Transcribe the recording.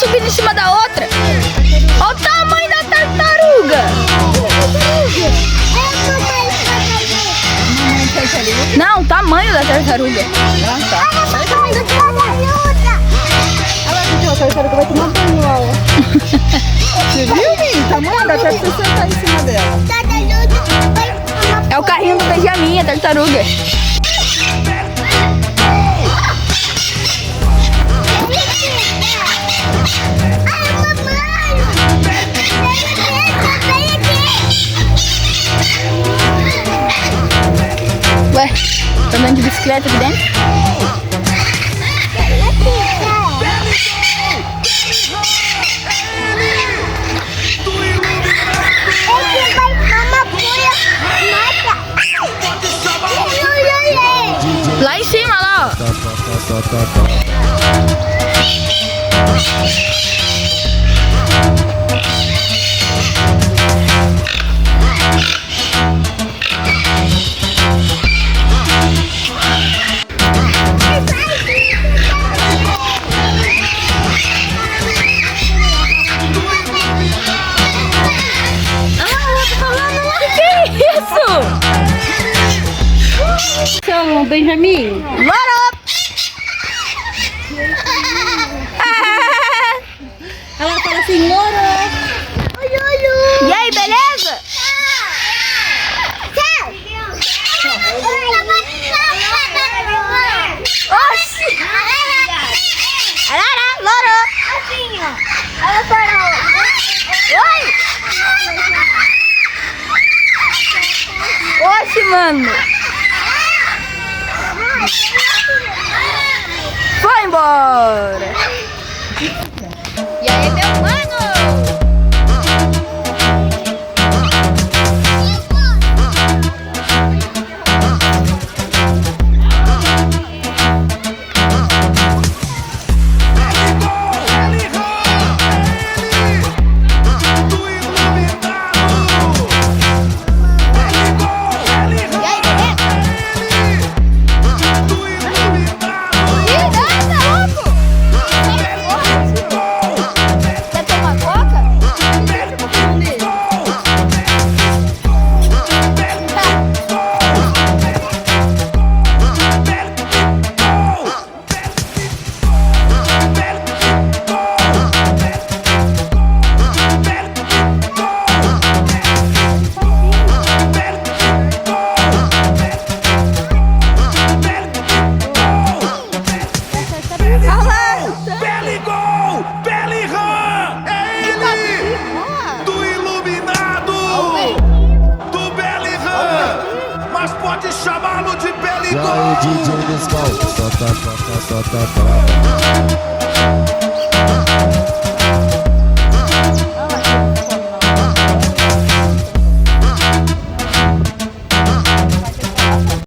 subindo em cima da outra. Olha o tamanho da tartaruga. Não, o tamanho da tartaruga. Ah, tá. Olha lá, a tartaruga vai tomar banho lá, ó. Você viu, menino? O tamanho da tartaruga, você sentar em cima dela. É o carrinho do Benjamin, a tartaruga. Ué, tá andando de bicicleta aqui dentro? Lá em cima, lá, ó. Seu Benjamin. Loro! Ela fala assim, loro. E aí, beleza? Oxi! Arara, loro! Assim, ó. Ela parou. Oi! Oxi, mano! Foi embora! E aí, meu mano? Pode chamá-lo de Beligol. E aí, DJ Nescau, tá.